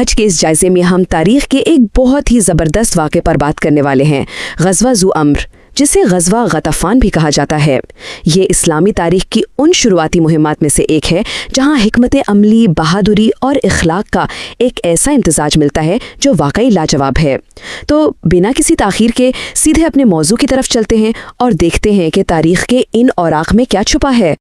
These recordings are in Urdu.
آج کے اس جائزے میں ہم تاریخ کے ایک بہت ہی زبردست واقعے پر بات کرنے والے ہیں، غزوہ ذو امر، جسے غزوہ غطفان بھی کہا جاتا ہے۔ یہ اسلامی تاریخ کی ان شروعاتی مہمات میں سے ایک ہے جہاں حکمت عملی، بہادری اور اخلاق کا ایک ایسا امتزاج ملتا ہے جو واقعی لاجواب ہے۔ تو بنا کسی تاخیر کے سیدھے اپنے موضوع کی طرف چلتے ہیں اور دیکھتے ہیں کہ تاریخ کے ان اوراق میں کیا چھپا ہے۔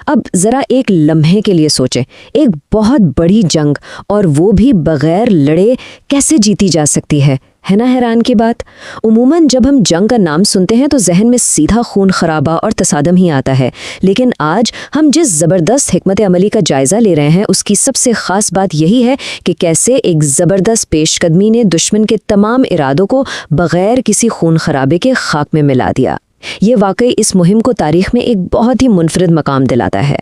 اب ذرا ایک لمحے کے لیے سوچیں، ایک بہت بڑی جنگ، اور وہ بھی بغیر لڑے، کیسے جیتی جا سکتی ہے نا حیران کی بات؟ عموماً جب ہم جنگ کا نام سنتے ہیں تو ذہن میں سیدھا خون خرابہ اور تصادم ہی آتا ہے، لیکن آج ہم جس زبردست حکمت عملی کا جائزہ لے رہے ہیں اس کی سب سے خاص بات یہی ہے کہ کیسے ایک زبردست پیش قدمی نے دشمن کے تمام ارادوں کو بغیر کسی خون خرابے کے خاک میں ملا دیا۔ یہ واقعی اس مہم کو تاریخ میں ایک بہت ہی منفرد مقام دلاتا ہے۔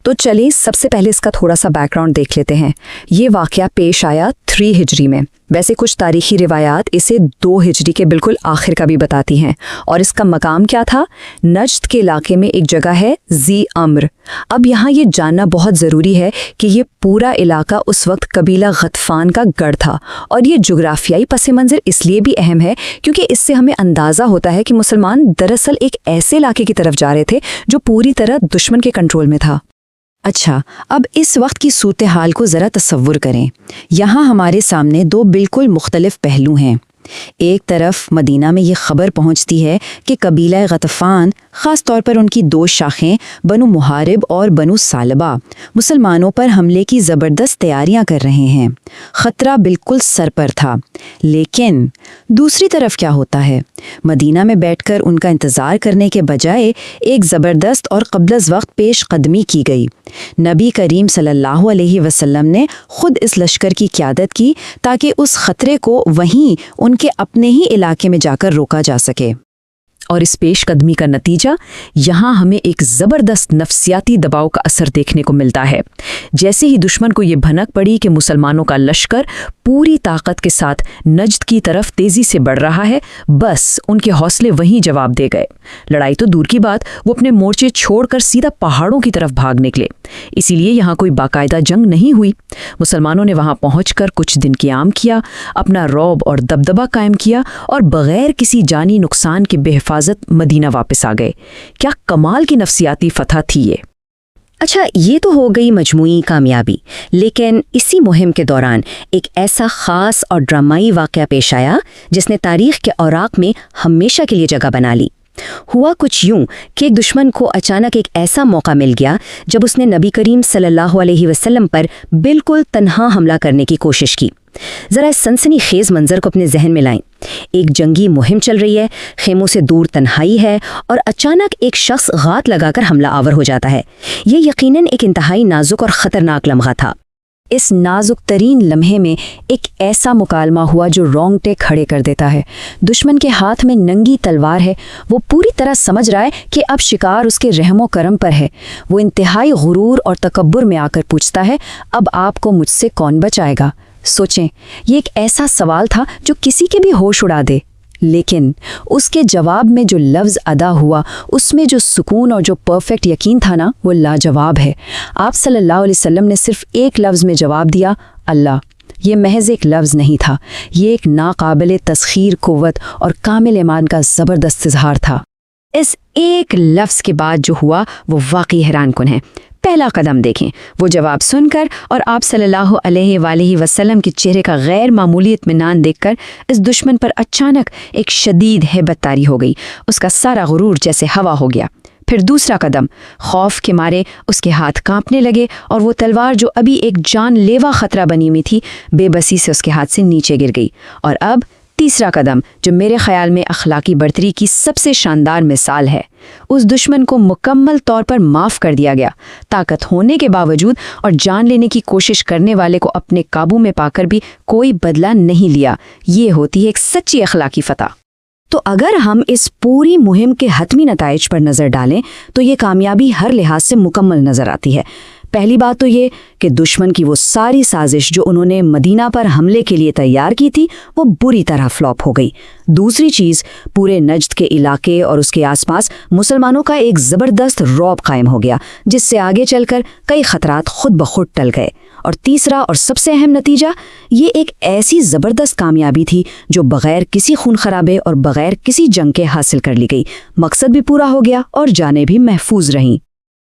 تو چلیے سب سے پہلے اس کا تھوڑا سا بیک گراؤنڈ دیکھ لیتے ہیں۔ یہ واقعہ پیش آیا 3 ہجری میں، ویسے کچھ تاریخی روایات اسے 2 ہجری کے بالکل آخر کا بھی بتاتی ہیں، اور اس کا مقام کیا تھا؟ نجد کے علاقے میں ایک جگہ ہے ذی امر۔ اب یہاں یہ جاننا بہت ضروری ہے کہ یہ پورا علاقہ اس وقت قبیلہ غطفان کا گڑھ تھا، اور یہ جغرافیائی پس منظر اس لیے بھی اہم ہے کیونکہ اس سے ہمیں اندازہ ہوتا ہے کہ مسلمان دراصل ایک ایسے علاقے کی طرف جا رہے تھے جو پوری طرح دشمن کے کنٹرول میں تھا۔ اچھا، اب اس وقت کی صورتحال کو ذرا تصور کریں۔ یہاں ہمارے سامنے 2 بالکل مختلف پہلو ہیں۔ ایک طرف مدینہ میں یہ خبر پہنچتی ہے کہ قبیلہ غطفان، خاص طور پر ان کی 2 شاخیں بنو محارب اور بنو ثعلبہ، مسلمانوں پر حملے کی زبردست تیاریاں کر رہے ہیں۔ خطرہ بالکل سر پر تھا، لیکن دوسری طرف کیا ہوتا ہے؟ مدینہ میں بیٹھ کر ان کا انتظار کرنے کے بجائے ایک زبردست اور قبل از وقت پیش قدمی کی گئی۔ نبی کریم صلی اللہ علیہ وسلم نے خود اس لشکر کی قیادت کی تاکہ اس خطرے کو وہیں ان کے اپنے ہی علاقے میں جا کر روکا جا سکے۔ اور اس پیش قدمی کا نتیجہ یہاں ہمیں ایک زبردست نفسیاتی دباؤ کا اثر دیکھنے کو ملتا ہے۔ جیسے ہی دشمن کو یہ بھنک پڑی کہ مسلمانوں کا لشکر پوری طاقت کے ساتھ نجد کی طرف تیزی سے بڑھ رہا ہے، بس ان کے حوصلے وہیں جواب دے گئے۔ لڑائی تو دور کی بات، وہ اپنے مورچے چھوڑ کر سیدھا پہاڑوں کی طرف بھاگ نکلے۔ اسی لیے یہاں کوئی باقاعدہ جنگ نہیں ہوئی۔ مسلمانوں نے وہاں پہنچ کر کچھ دن قیام کیا، اپنا رعب اور دبدبہ قائم کیا، اور بغیر کسی جانی نقصان کے بے حفاظت مدینہ واپس آ گئے۔ کیا کمال کی نفسیاتی فتح تھی یہ! اچھا، یہ تو ہو گئی مجموعی کامیابی، لیکن اسی مہم کے دوران ایک ایسا خاص اور ڈرامائی واقعہ پیش آیا جس نے تاریخ کے اوراق میں ہمیشہ کے لیے جگہ بنا لی۔ ہوا کچھ یوں کہ ایک دشمن کو اچانک ایک ایسا موقع مل گیا جب اس نے نبی کریم صلی اللہ علیہ وسلم پر بالکل تنہا حملہ کرنے کی کوشش کی۔ ذرا اس سنسنی خیز منظر کو اپنے ذہن میں لائیں۔ ایک جنگی مہم چل رہی ہے، خیموں سے دور تنہائی ہے، اور اچانک ایک شخص غات لگا کر حملہ آور ہو جاتا ہے۔ یہ یقیناً ایک انتہائی نازک اور خطرناک لمحہ تھا۔ اس نازک ترین لمحے میں ایک ایسا مکالمہ ہوا جو رونگٹے کھڑے کر دیتا ہے۔ دشمن کے ہاتھ میں ننگی تلوار ہے، وہ پوری طرح سمجھ رہا ہے کہ اب شکار اس کے رحم و کرم پر ہے۔ وہ انتہائی غرور اور تکبر میں آ کر پوچھتا ہے، اب آپ کو مجھ سے کون بچائے گا؟ سوچیں، یہ ایک ایسا سوال تھا جو کسی کے بھی ہوش اڑا دے، لیکن اس کے جواب میں جو لفظ ادا ہوا، اس میں جو سکون اور جو پرفیکٹ یقین تھا نا، وہ لاجواب ہے۔ آپ صلی اللہ علیہ وسلم نے صرف ایک لفظ میں جواب دیا، اللہ۔ یہ محض ایک لفظ نہیں تھا، یہ ایک ناقابل تسخیر قوت اور کامل ایمان کا زبردست اظہار تھا۔ اس ایک لفظ کے بعد جو ہوا وہ واقعی حیران کن ہے۔ پہلا قدم دیکھیں، وہ جواب سن کر اور آپ صلی اللہ علیہ وآلہ وسلم کے چہرے کا غیر معمولی اطمینان دیکھ کر اس دشمن پر اچانک ایک شدید ہیبت طاری ہو گئی۔ اس کا سارا غرور جیسے ہوا ہو گیا۔ پھر دوسرا قدم، خوف کے مارے اس کے ہاتھ کانپنے لگے، اور وہ تلوار جو ابھی ایک جان لیوا خطرہ بنی ہوئی تھی، بے بسی سے اس کے ہاتھ سے نیچے گر گئی۔ اور اب تیسرا قدم، جو میرے خیال میں اخلاقی برتری کی سب سے شاندار مثال ہے، اس دشمن کو مکمل طور پر معاف کر دیا گیا۔ طاقت ہونے کے باوجود اور جان لینے کی کوشش کرنے والے کو اپنے قابو میں پا کر بھی کوئی بدلہ نہیں لیا۔ یہ ہوتی ہے ایک سچی اخلاقی فتح۔ تو اگر ہم اس پوری مہم کے حتمی نتائج پر نظر ڈالیں تو یہ کامیابی ہر لحاظ سے مکمل نظر آتی ہے۔ پہلی بات تو یہ کہ دشمن کی وہ ساری سازش جو انہوں نے مدینہ پر حملے کے لیے تیار کی تھی وہ بری طرح فلاپ ہو گئی۔ دوسری چیز، پورے نجد کے علاقے اور اس کے آس پاس مسلمانوں کا ایک زبردست رعب قائم ہو گیا، جس سے آگے چل کر کئی خطرات خود بخود ٹل گئے۔ اور تیسرا اور سب سے اہم نتیجہ، یہ ایک ایسی زبردست کامیابی تھی جو بغیر کسی خون خرابے اور بغیر کسی جنگ کے حاصل کر لی گئی۔ مقصد بھی پورا ہو گیا اور جانیں بھی محفوظ رہیں۔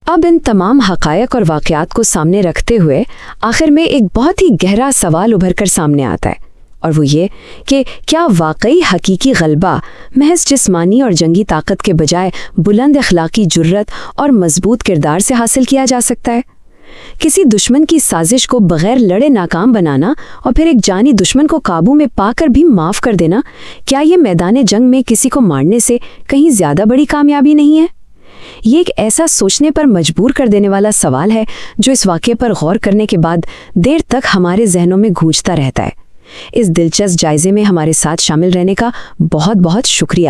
اب ان تمام حقائق اور واقعات کو سامنے رکھتے ہوئے آخر میں ایک بہت ہی گہرا سوال ابھر کر سامنے آتا ہے، اور وہ یہ کہ کیا واقعی حقیقی غلبہ محض جسمانی اور جنگی طاقت کے بجائے بلند اخلاقی جرت اور مضبوط کردار سے حاصل کیا جا سکتا ہے؟ کسی دشمن کی سازش کو بغیر لڑے ناکام بنانا اور پھر ایک جانی دشمن کو قابو میں پا کر بھی معاف کر دینا، کیا یہ میدان جنگ میں کسی کو مارنے سے کہیں زیادہ بڑی کامیابی نہیں ہے؟ یہ ایک ایسا سوچنے پر مجبور کر دینے والا سوال ہے جو اس واقعے پر غور کرنے کے بعد دیر تک ہمارے ذہنوں میں گونجتا رہتا ہے۔ اس دلچسپ جائزے میں ہمارے ساتھ شامل رہنے کا بہت بہت شکریہ۔